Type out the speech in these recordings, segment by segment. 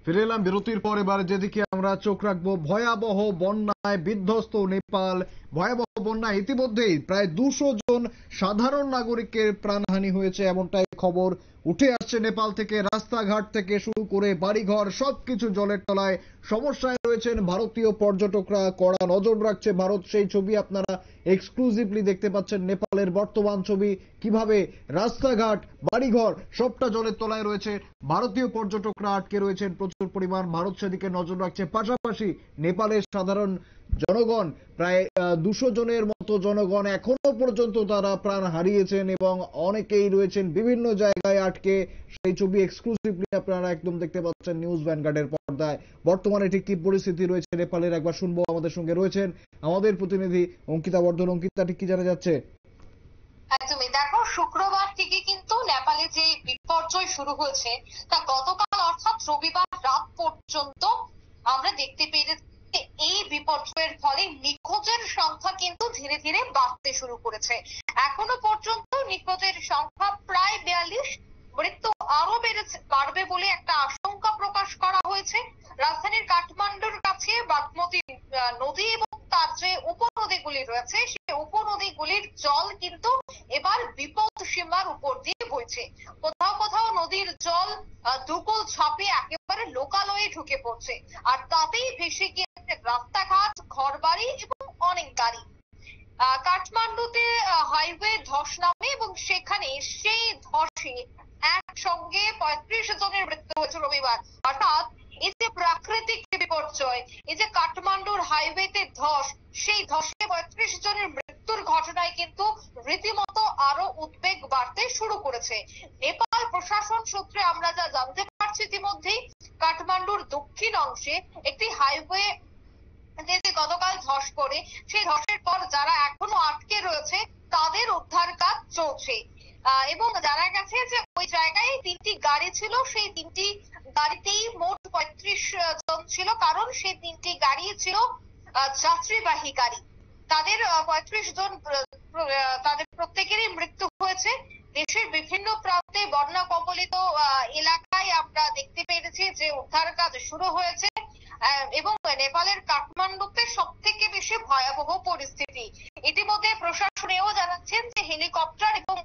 ফিরে এলাম বিরতির পর। এবার যেদিকে আমরা চোখ রাখবো, ভয়াবহ বন্যায় বিধ্বস্ত নেপাল। ভয়াবহ বন্যায় ইতিমধ্যেই প্রায় 200 জন সাধারণ নাগরিকের প্রাণহানি হয়েছে, এমনটাই খবর উঠে আসছে নেপাল থেকে। রাস্তাঘাট থেকে শুরু করে বাড়িঘর সবকিছু জলের তলায়। সমস্যায় রয়েছেন ভারতীয় পর্যটকরা, কড়া নজর রাখছে ভারত। সেই ছবি আপনারা এক্সক্লুসিভলি দেখতে পাচ্ছেন, নেপালের বর্তমান ছবি, কিভাবে রাস্তাঘাট বাড়িঘর সবটা জলের তলায় রয়েছে। ভারতীয় পর্যটকরা আটকে রয়েছেন প্রচুর পরিমাণ, ভারত সেদিকে নজর রাখছে। পাশাপাশি নেপালের সাধারণ জনগণ, প্রায় 200 জনের মতো জনগণ এখনো পর্যন্ত তারা প্রাণ হারিয়েছেন এবং অনেকেই রয়েছেন বিভিন্ন জায়গায় আটকে। সেই ছবি এক্সক্লুসিভলি আপনারা একদম দেখতে পাচ্ছেন নিউজ ভ্যানগার্ডের পর্দায়। বর্তমানে ঠিক কি পরিস্থিতি রয়েছে নেপালের একবার শুনবো। আমাদের সঙ্গে রয়েছেন আমাদের প্রতিনিধি অঙ্কিতা বর্ধন। অঙ্কিতা, ঠিক কি জানা যাচ্ছে? একদমই, দেখো, শুক্রবার থেকে কিন্তু নেপালে যে বিপর্যয় শুরু হয়েছে তা গতকাল অর্থাৎ রবিবার রাত পর্যন্ত আমরা দেখতে পেরেছি। এই বিপর্যয়ের ফলে নিখোঁজের সংখ্যা কিন্তু ধীরে ধীরে বাড়তে শুরু করেছে। এখনো পর্যন্ত নিখোঁজের সংখ্যা প্রায় 42, মৃত্যু আরো বাড়বে বলে একটা আশঙ্কা প্রকাশ করা হয়েছে। রাজধানীর কাঠমান্ডুর কাছে বাগমতী নদী এবং তার যে উপনদীগুলি রয়েছে সেই উপনদীগুলির জল কিন্তু এবার বিপদ সীমার উপর দিয়ে বইছে। কোথাও কোথাও নদীর জল দুকুল ছাপিয়ে একেবারে লোকালয়ে ঢুকে পড়ছে, আর তাতেই ভেসে গিয়েছে রাস্তাঘাট, ঘরবাড়ি এবং অনেক গাড়ি। কাঠমান্ডুতে হাইওয়ে ধস নামে এবং সেখানে সেই ধসে একসঙ্গে 35 জনের মৃত্যু হয়েছে রবিবার। অর্থাৎ এই যে প্রাকৃতিক বিপর্যয়, এই যে কাঠমান্ডুর হাইওয়েতে ধস, সেই ধসে 35 জনের মৃত্যুর ঘটনায় কিন্তু রীতিমতো আরো উদ্বেগ বাড়তে শুরু করেছে। নেপাল প্রশাসন সূত্রে আমরা যা জানতে পারছি ইতিমধ্যেই, কাঠমান্ডুর দক্ষিণ অংশে একটি হাইওয়ে গতকাল ধস পড়ে, সেই ধসের পর যারা এখনো আটকে রয়েছে তাদের উদ্ধার কাজ চলছে। এবং জানা গেছে যে ওই জায়গায় 3টি গাড়ি ছিল, সেই 3টি গাড়িতেই মোট 35 জন ছিল, কারণ সেই 3টি গাড়ি ছিল যাত্রীবাহী গাড়ি। তাদের 35 জন, তাদের প্রত্যেকেরই মৃত্যু হয়েছে। দেশের বিভিন্ন প্রান্তে বন্যা কবলিত এলাকায় আমরা দেখতে পেরেছি যে উদ্ধার কাজ শুরু হয়েছে। এবং নেপালের কাঠমান্ডুতে সব থেকে বেশি ভয়াবহ পরিস্থিতি। ইতিমধ্যে প্রশাসনেও জানাচ্ছেন যে হেলিকপ্টার এবং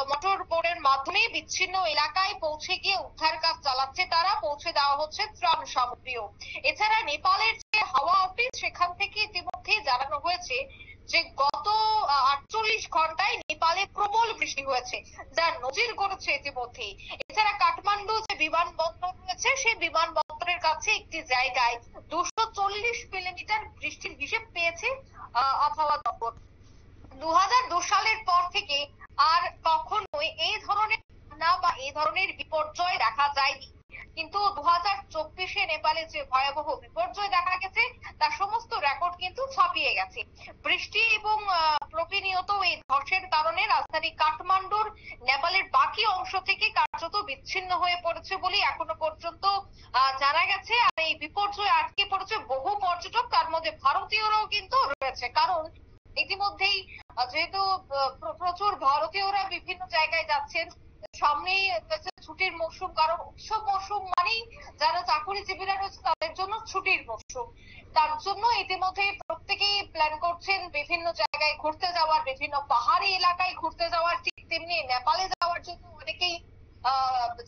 মোটর বোটের মাধ্যমে বিচ্ছিন্ন এলাকায় পৌঁছে গিয়ে উদ্ধার কাজ চালাচ্ছে তারা, পৌঁছে দেওয়া হচ্ছে ত্রাণ সামগ্রীও। এছাড়া নেপালের যে হাওয়া অফিস, সেখান থেকে ইতিমধ্যেই জানানো হয়েছে যে গত 48 ঘন্টায় নেপালে প্রবল বৃষ্টি হয়েছে, যা নজির গড়েছে ইতিমধ্যেই। এছাড়া কাঠমান্ডু যে বিমানবন্দর রয়েছে, সেই বিমানবন্দরের কাছে একটি জায়গায় 240 মিলিমিটার বৃষ্টির হিসেব পেয়েছে আবহাওয়া দপ্তর। 2002 সালের পর থেকে আর কখনোই এই ধরনের বন্যা বা এই ধরনের বিপর্যয় দেখা যায়নি। কিন্তু 2024-এ নেপালে যে ভয়াবহ বিপর্যয় দেখা গেছে তার সমস্ত রেকর্ড কিন্তু ছাপিয়ে গেছে। বৃষ্টি এবং প্রতিনিয়ত এই ধসের কারণে রাজধানী কাঠমান্ডুর নেপালের বাকি অংশ থেকে কার্যত বিচ্ছিন্ন হয়ে পড়েছে বলে এখনো পর্যন্ত জানা গেছে। আর এই বিপর্যয় আটকে পড়েছে বহু পর্যটক, তার মধ্যে ভারতীয়রাও কিন্তু রয়েছে। কারণ ইতিমধ্যেই যেহেতু প্রচুর ভারতীয়রা বিভিন্ন জায়গায় যাচ্ছেন, সামনেই ছুটির মৌসুম, কারণ উৎসব মৌসুম মানেই যারা চাকরিজীবীরা রয়েছে তাদের জন্য ছুটির মৌসুম। তার জন্য ইতিমধ্যে প্রত্যেকেই প্ল্যান করছেন বিভিন্ন জায়গায় ঘুরতে যাওয়ার, বিভিন্ন পাহাড়ি এলাকায় ঘুরতে যাওয়ার। ঠিক তেমনি নেপালে যাওয়ার জন্য অনেকেই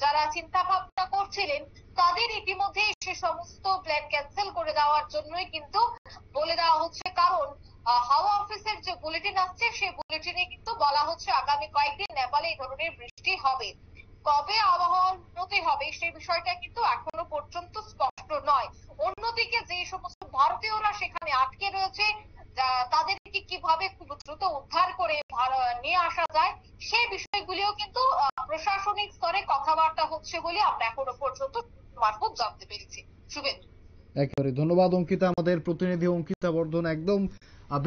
যারা চিন্তা ভাবনা করছিলেন তাদের ইতিমধ্যে সে সমস্ত প্ল্যান ক্যান্সেল করে দেওয়ার জন্যই কিন্তু বলে দেওয়া হচ্ছে। কারণ হাওয়া অফিসের যে বুলেটিন আসছে সেই বুলেটিনে কিন্তু বলা হচ্ছে আগামী কয়েকদিন নেপালে এই ধরনের বৃষ্টি হবে। কবে আবহাওয়ার উন্নতি হবে সেই বিষয়টা কিন্তু এখনো পর্যন্ত স্পষ্ট নয়। অন্যদিকে যে সমস্ত ভারতীয়রা সেখানে আটকে রয়েছে, তাদেরকে কিভাবে খুব দ্রুত উদ্ধার করে নিয়ে আসা যায় সেই বিষয়গুলিও কিন্তু প্রশাসনিক স্তরে কথাবার্তা হচ্ছে বলে আমরা এখনো পর্যন্ত মারফত জানতে পেরেছি। শুভেন্দু, একেবারে ধন্যবাদ অঙ্কিতা। আমাদের প্রতিনিধি অঙ্কিতা বর্ধন একদম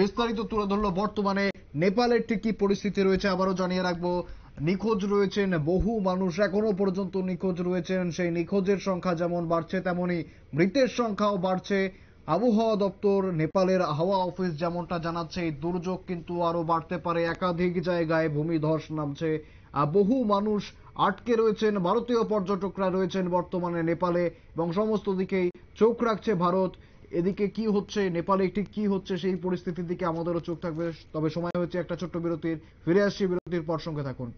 বিস্তারিত তুলে ধরলো বর্তমানে নেপালের ঠিক কি পরিস্থিতি রয়েছে। আবারও জানিয়ে রাখবো, নিখোঁজ রয়েছেন বহু মানুষ, এখনো পর্যন্ত নিখোঁজ রয়েছেন। সেই নিখোঁজের সংখ্যা যেমন বাড়ছে তেমনি মৃতের সংখ্যাও বাড়ছে। আবহাওয়া দপ্তর, নেপালের হাওয়া অফিস যেমনটা জানাচ্ছে, এই দুর্যোগ কিন্তু আরো বাড়তে পারে। একাধিক জায়গায় ভূমিধস নামছে, বহু মানুষ আটকে রয়েছেন, ভারতীয় পর্যটকরা রয়েছেন বর্তমানে নেপালে, এবং সমস্ত দিকেই চোখ রাখছে ভারত। এদিকে কি হচ্ছে, নেপালে ঠিক কি হচ্ছে, সেই পরিস্থিতির দিকে আমাদেরও চোখ থাকবে। তবে সময় হচ্ছে একটা ছোট্ট বিরতির, ফিরে আসছি বিরতির পর, সঙ্গে থাকুন।